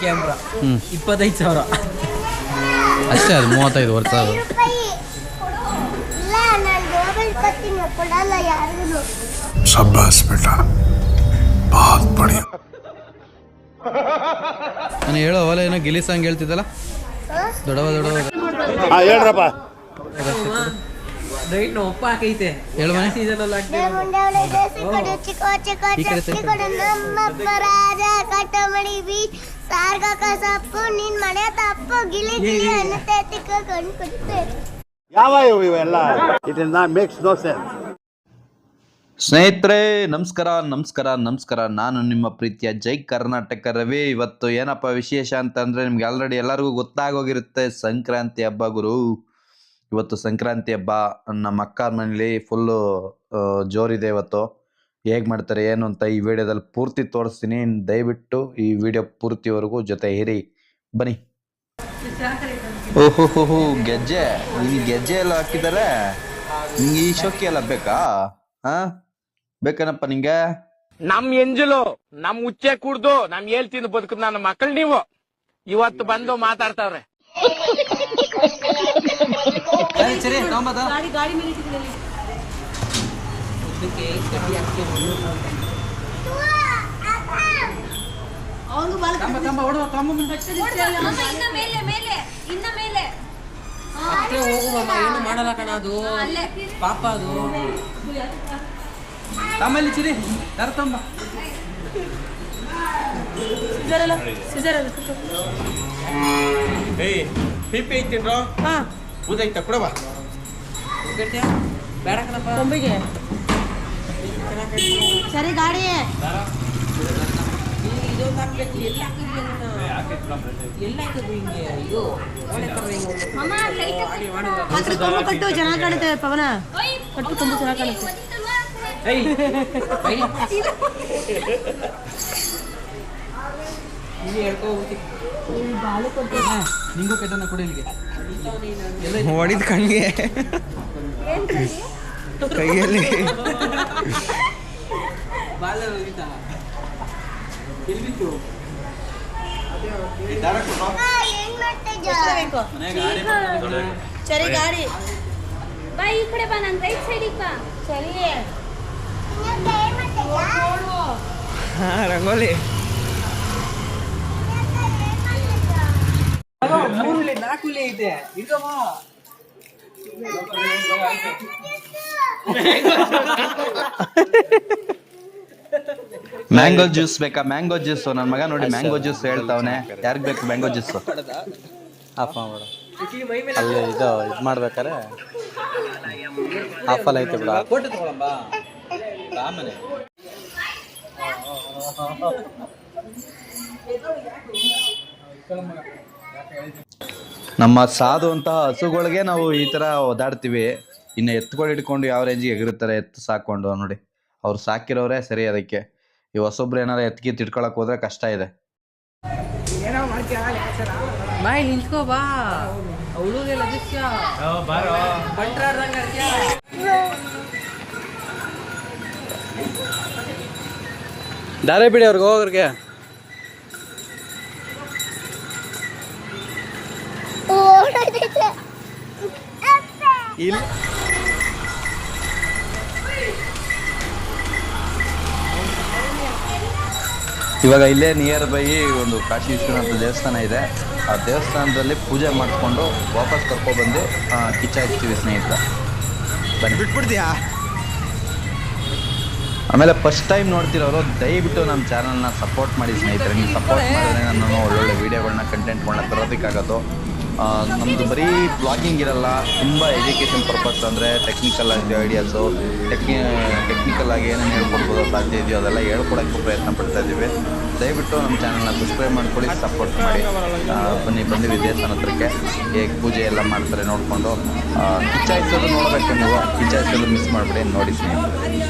Camera 25,000 ಅಷ್ಟೇ. ಅದು 35 ವರ್ಷ. ಅದು शाबाश बेटा बहुत बढ़िया. ನಾನು ಹೇಳೋ ಅವಲ ಏನೋ ಗಿಲಿ ಸಾಂಗ್ ಹೇಳ್ತಿದ್ದಲ್ಲ, ದೊಡವ ಹೇಳ್ರಪ್ಪ. ರೈಟ್ ಒಪ್ಪ ಹಾಕೈತೆ ಹೇಳು ಮನೆ. ಸೀಸನ್ ಅಲ್ಲಿ ಯಾವ ಇವೆಲ್ಲ it is not makes no sense. ಸ್ನೇಹಿತರೆ ನಮಸ್ಕಾರ ನಮಸ್ಕಾರ ನಮಸ್ಕಾರ. ನಾನು ನಿಮ್ಮ ಪ್ರೀತಿಯ ಜೈ ಕರ್ನಾಟಕ ರವಿ. ಇವತ್ತು ಏನಪ್ಪ ವಿಶೇಷ ಅಂತಂದರೆ ನಿಮ್ಗೆ ಆಲ್ರೆಡಿ ಎಲ್ಲರಿಗೂ ಗೊತ್ತಾಗೋಗಿರುತ್ತೆ, ಸಂಕ್ರಾಂತಿ ಹಬ್ಬ ಗುರು. ಇವತ್ತು ಸಂಕ್ರಾಂತಿ ಹಬ್ಬ ನಮ್ಮ ಅಕ್ಕ ಮನೇಲಿ ಫುಲ್ಲು ಜೋರಿದೆ. ಇವತ್ತು ಹೇಗೆ ಮಾಡ್ತಾರೆ ಏನು ಅಂತ ಈ ವಿಡಿಯೋದಲ್ಲಿ ಪೂರ್ತಿ ತೋರಿಸ್ತೀನಿ. ದಯವಿಟ್ಟು ಈ ವಿಡಿಯೋ ಪೂರ್ತಿವರೆಗೂ ಜೊತೆ ಇರಿ. ಬನ್ನಿ. ಓಹೋ ಗೆಜ್ಜೆ, ನಿಂಗೆ ಗೆಜ್ಜೆ ಎಲ್ಲ ಹಾಕಿದ್ದಾರೆ. ನಿಂಗೆ ಈ ಶೋಕಿ ಎಲ್ಲ ಬೇಕಾ? ಬೇಕನಪ್ಪ ನಿಂಗೆ? ನಮ್ ಎಂಜಲು ನಮ್ ಉಚ್ಚೆ ಕುಡ್ದು ನಮ್ ಹೇಳ್ತೀನಿ ಬದುಕುದ್ ನನ್ನ ಮಕ್ಕಳು ನೀವು ಇವತ್ತು ಬಂದು ಮಾತಾಡ್ತಾವ್ರೆ. ಏನು ಮಾಡಲ್ಲ ಕಣ, ಅದು ಪಾಪ. ಅದು ತಮ್ಮಲ್ಲಿ ಚಿರಿ ಯಾರು ತಂಬ ಪಿಪಿ ಐತಿನ್ರೋ ಊದೈತ ಕೊಡವ ಬೇಡ ಕಣಪ್ಪ. ಸರಿ ಗಾಡಿ ಇದೊಂದು ಹಾಕ್ಬೇಕು. ಎಲ್ಲಿ ಹಾಕಿದ್ರು ಹಿಂಗೆ ಇದು ಕಟ್ಟು ಚೆನ್ನಾಗಿ ಕಾಣುತ್ತೆ ಪವನ. ಕಟ್ಟು ತುಂಬ ಚೆನ್ನಾಗಿ ಕಾಣುತ್ತೆ. ನಿಂಗೂ ಕೆಟ್ಟನ ಕೊಡಿ ಇಲ್ಲಿಗೆ ಹೊಡಿದ ಕಣ್ಣಿಗೆ ಕೈಯಲ್ಲಿ ಬಾಲ ಎಲ್ಬಿತ್ತು ಸರಿ ಗಾಡಿ ಬಾ ಈ ಕಡೆ ಬಾ, ನಾನು ರೈಟ್ ಸೈಡಿಗೆ ಬಾ. ಸರಿ ರಂಗೋಲಿ 3 4 ಐತೆ. ಇರ್ಗಮ್ಮ ಮ್ಯಾಂಗೋ ಜ್ಯೂಸ್ ಬೇಕಾ? ಮ್ಯಾಂಗೋ ಜ್ಯೂಸ್ ನನ್ನ ಮಗ ನೋಡಿ ಮ್ಯಾಂಗೋ ಜ್ಯೂಸ್ ಹೇಳ್ತಾವನೆ. ಯಾರಿಗೆ ಬೇಕು ಮ್ಯಾಂಗೋ ಜ್ಯೂಸ್? ಆಫ್ ಮಾಡು. ಅಲ್ಲಿ ಇದು ಮಾಡ್ಬೇಕಾರೆ ಆಫಲ್ಲಿ ಐತೆ ಬಿಡ. ಫೋಟೋ ತಗೊಳಂಬ ರಾಮನೆ. ನಮ್ಮ ಸಾಧು ಅಂತ ಹಸುಗಳಿಗೆ ನಾವು ಈ ಥರ ಓದಾಡ್ತೀವಿ. ಇನ್ನು ಎತ್ತುಗಳು ಹಿಡ್ಕೊಂಡು ಯಾವ ರೇಂಜಿಗೆ ಎಗರುತ್ತಾರೆ ಎತ್ತು ಸಾಕೊಂಡು ನೋಡಿ. ಅವ್ರು ಸಾಕಿರೋರೇ ಸರಿ. ಅದಕ್ಕೆ ಈ ಹೊಸೊಬ್ರು ಏನಾರ ಎತ್ತಿ ತಿಡ್ಕೊಳಕ್ ಹೋದ್ರೆ ಕಷ್ಟ ಇದೆ. ಬಾಯ್ ನಿಂತ್ಕೋ ಬಾ. ಅವಳುಗೆಲ್ಲ ದಾರೆ ಬಿಡಿ ಅವ್ರಿಗೆ ಹೋಗೋರಿಗೆ. ಇಲ್ಲ ಇವಾಗ ಇಲ್ಲೇ ನಿಯರ್ ಬೈ ಒಂದು ಕಾಶಿ ವಿಶ್ವನಾಥ ದೇವಸ್ಥಾನ ಇದೆ. ಆ ದೇವಸ್ಥಾನದಲ್ಲಿ ಪೂಜೆ ಮಾಡಿಕೊಂಡು ವಾಪಸ್ ಕರ್ಕೊಬಂದು ಕಿಚ್ಚಾಯಿಸ್ತೀವಿ ಸ್ನೇಹಿತರ. ಬನ್ನಿ. ಬಿಟ್ಬಿಡ್ತೀಯಾ? ಆಮೇಲೆ ಫಸ್ಟ್ ಟೈಮ್ ನೋಡ್ತಿರೋರು ದಯವಿಟ್ಟು ನಮ್ಮ ಚಾನಲ್ನ ಸಪೋರ್ಟ್ ಮಾಡಿ ಸ್ನೇಹಿತರೆ. ನೀವು ಸಪೋರ್ಟ್ ಮಾಡಿದ್ರೆ ನಾನು ಒಳ್ಳೊಳ್ಳೆ ವೀಡಿಯೋಗಳನ್ನ ಕಂಟೆಂಟ್ಗಳನ್ನ ತರೋದಕ್ಕಾಗೋದು. ನಮ್ಮದು ಬರೀ ಬ್ಲಾಗಿಂಗ್ ಇರಲ್ಲ, ತುಂಬ ಎಜುಕೇಷನ್ ಪರ್ಪಸ್ ಅಂದರೆ ಟೆಕ್ನಿಕಲ್ ಆಗಿ ಐಡಿಯಾಸು, ಟೆಕ್ನಿಕಲ್ ಆಗಿ ಏನೇನು ಹೇಳ್ಕೊಡ್ಬೋದು ಸಾಧ್ಯ ಇದೆಯೋ ಅದೆಲ್ಲ ಹೇಳ್ಕೊಡೋಕ್ಕೆ ಪ್ರಯತ್ನ ಪಡ್ತಾ ಇದ್ದೀವಿ. ದಯವಿಟ್ಟು ನಮ್ಮ ಚಾನಲ್ನ ಸಬ್ಸ್ಕ್ರೈಬ್ ಮಾಡ್ಕೊಳ್ಳಿ, ಸಪೋರ್ಟ್ ಮಾಡಿ. ಬಂದಿವಿ ದೇವಸ್ಥಾನ ಹತ್ರಕ್ಕೆ. ಹೇಗೆ ಪೂಜೆ ಎಲ್ಲ ಮಾಡ್ತಾರೆ ನೋಡಿಕೊಂಡು ಕಿಚ್ಚಾಯಿಸೋದು ನೋಡಬೇಕು. ನೀವು ಕಿಚ್ಚಾಯಿಸೋದು ಮಿಸ್ ಮಾಡಿಬಿಡಿ, ನೋಡಿ ಸ್ನೇಹಿತರೆ.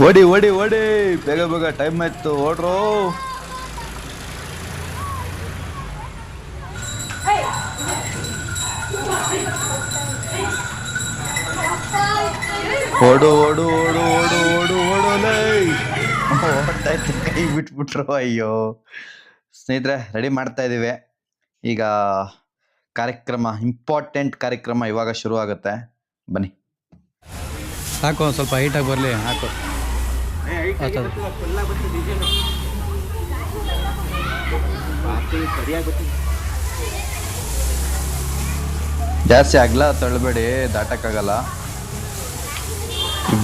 ಓಡಿ ಓಡಿ ಓಡಿ, ಬೇಗ ಬೇಗ ಟೈಮ್ ಆಯ್ತು, ಓಡ್ರು. ಓಡು ಓಡು ಓಡು ಓಡು ಓಡು ಓಡೋಲೇ. ಓಡ್ತಾಯ್ತು, ಕೈ ಬಿಟ್ಬಿಟ್ರು. ಅಯ್ಯೋ ಸ್ನೇಹಿತರೆ, ರೆಡಿ ಮಾಡ್ತಾ ಇದೀವಿ. ಈಗ ಕಾರ್ಯಕ್ರಮ, ಇಂಪಾರ್ಟೆಂಟ್ ಕಾರ್ಯಕ್ರಮ ಇವಾಗ ಶುರು ಆಗುತ್ತೆ. ಬನ್ನಿ. ಹಾಕು, ಒಂದು ಸ್ವಲ್ಪ ಹೈಟಾಗಿ ಬರಲಿ. ಹಾಕು. ಜಾಸ್ತಿ ಅಗಲ ತಳ್ಳಬೇಡಿ, ದಾಟಕ್ಕಾಗಲ್ಲ.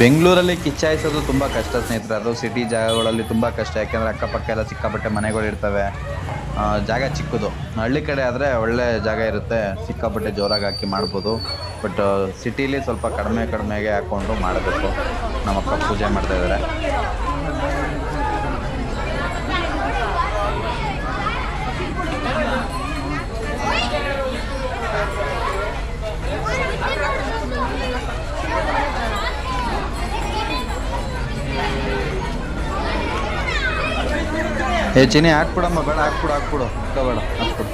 ಬೆಂಗಳೂರಲ್ಲಿ ಕಿಚ್ಚಾಯಿಸೋದು ತುಂಬ ಕಷ್ಟ ಸ್ನೇಹಿತರೆ. ಅದು ಸಿಟಿ ಜಾಗಗಳಲ್ಲಿ ತುಂಬ ಕಷ್ಟ, ಯಾಕೆಂದರೆ ಅಕ್ಕಪಕ್ಕ ಎಲ್ಲ ಸಿಕ್ಕಾಪಟ್ಟೆ ಮನೆಗಳು ಇರ್ತವೆ, ಜಾಗ ಚಿಕ್ಕದು. ಹಳ್ಳಿ ಕಡೆ ಆದರೆ ಒಳ್ಳೆ ಜಾಗ ಇರುತ್ತೆ, ಸಿಕ್ಕಾಪಟ್ಟೆ ಜೋರಾಗಿ ಹಾಕಿ ಮಾಡ್ಬೋದು. ಬಟ್ ಸಿಟೀಲಿ ಸ್ವಲ್ಪ ಕಡಿಮೆಗೆ ಹಾಕ್ಕೊಂಡು ಮಾಡಬೇಕು. ನಮ್ಮ ಅಕ್ಕ ಪೂಜೆ ಮಾಡ್ತಾಯಿದ್ದಾರೆ. ಚಿನಿ ಹಾಕ್ಬಿಡಮ್ಮ, ಬೇಡ ಹಾಕ್ಬಿಡು ಬೇಡ ಹಾಕ್ಬಿಡು.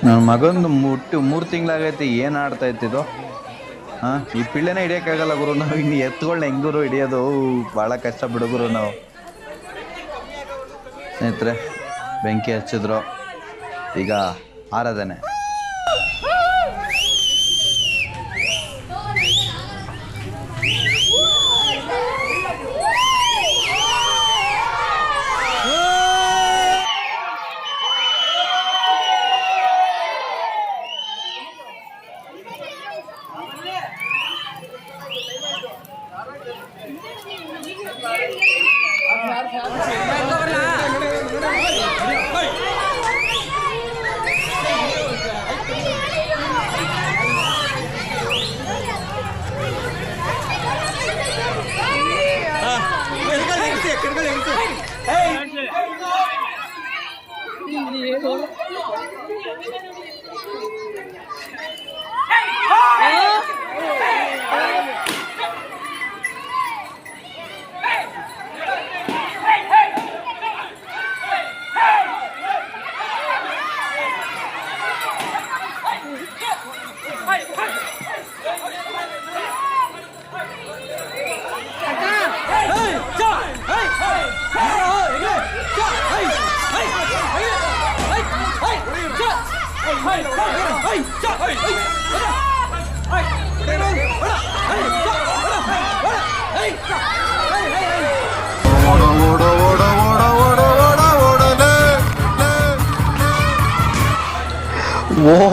ನನ್ನ ಮಗಂದು ಮುಟ್ಟಿ 3 ತಿಂಗಳಾಗೈತಿ. ಏನು ಆಡ್ತಾ ಇತ್ತಿದು? ಈ ಪಿಳ್ಳೆನೇ ಹಿಡಿಯೋಕ್ಕಾಗಲ್ಲ ಗುರು. ನಾವು ಇನ್ನು ಎತ್ತುಗಳನ್ನ ಹೆಂಗುರು ಹಿಡಿಯೋದು? ಭಾಳ ಕಷ್ಟ ಬಿಡುಗರು ನಾವು. ಸ್ನೇಹಿತರೆ, ಬೆಂಕಿ ಹಚ್ಚಿದ್ರು, ಈಗ ಆರಾಧನೆ.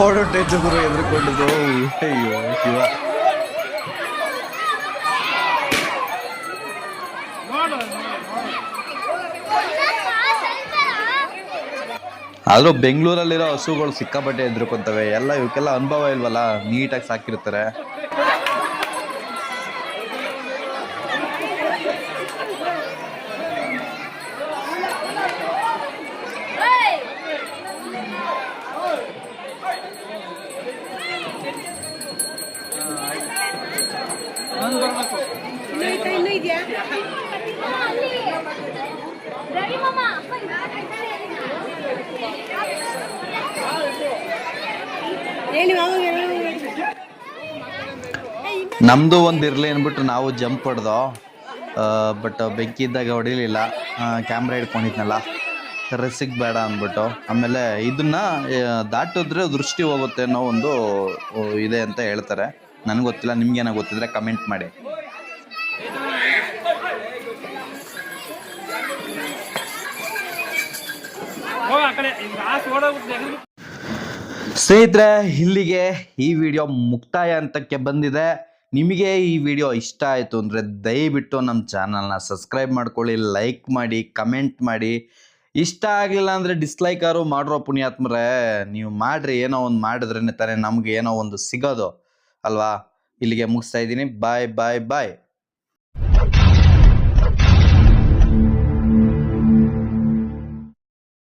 ಓಡೋಟೈತು ಗುರು, ಎದುರುಕೊಂಡಿದ್ದು. ಅಯ್ಯೋ ಶಿವ. ಆದ್ರೂ ಬೆಂಗಳೂರಲ್ಲಿರೋ ಹಸುಗಳು ಸಿಕ್ಕಾಪಟ್ಟೆ ಎದುರ್ಕೊಂತವೆ. ಎಲ್ಲ ಇವಕ್ಕೆಲ್ಲ ಅನುಭವ ಇಲ್ವಲ್ಲ, ನೀಟಾಗಿ ಸಾಕಿರ್ತಾರೆ. ನಮ್ದು ಒಂದು ಇರಲಿ ಅಂದ್ಬಿಟ್ಟು ನಾವು ಜಂಪ್ ಹೊಡೆದೋ, ಬಟ್ ಬೆಂಕಿ ಇದ್ದಾಗ ಹೊಡಿಲಿಲ್ಲ. ಕ್ಯಾಮ್ರಾ ಹಿಡ್ಕೊಂಡಿದ್ನಲ್ಲ, ರಿಸ್ಕ್ ಬೇಡ ಅಂದ್ಬಿಟ್ಟು. ಆಮೇಲೆ ಇದನ್ನ ದಾಟಿದ್ರೆ ದೃಷ್ಟಿ ಹೋಗುತ್ತೆ ಅನ್ನೋ ಒಂದು ಇದೆ ಅಂತ ಹೇಳ್ತಾರೆ. ನನಗೆ ಗೊತ್ತಿಲ್ಲ, ನಿಮ್ಗೇನೋ ಗೊತ್ತಿದ್ರೆ ಕಮೆಂಟ್ ಮಾಡಿ. ಸ್ನೇಹಿತರೆ, ಇಲ್ಲಿಗೆ ಈ ವಿಡಿಯೋ ಮುಕ್ತಾಯ ಹಂತಕ್ಕೆ ಬಂದಿದೆ. ನಿಮಗೆ ಈ ವಿಡಿಯೋ ಇಷ್ಟ ಆಯಿತು ಅಂದರೆ ದಯವಿಟ್ಟು ನಮ್ಮ ಚಾನಲ್ನ ಸಬ್ಸ್ಕ್ರೈಬ್ ಮಾಡ್ಕೊಳ್ಳಿ, ಲೈಕ್ ಮಾಡಿ, ಕಮೆಂಟ್ ಮಾಡಿ. ಇಷ್ಟ ಆಗಲಿಲ್ಲ ಅಂದರೆ ಡಿಸ್ಲೈಕಾರು ಮಾಡಿರೋ ಪುಣ್ಯಾತ್ಮರೇ, ನೀವು ಮಾಡಿರಿ. ಏನೋ ಒಂದು ಮಾಡಿದ್ರೇ ತಾನೇ ನಮಗೆ ಏನೋ ಒಂದು ಸಿಗೋದು ಅಲ್ವಾ. ಇಲ್ಲಿಗೆ ಮುಗಿಸ್ತಾ ಇದ್ದೀನಿ. ಬಾಯ್ ಬಾಯ್ ಬಾಯ್.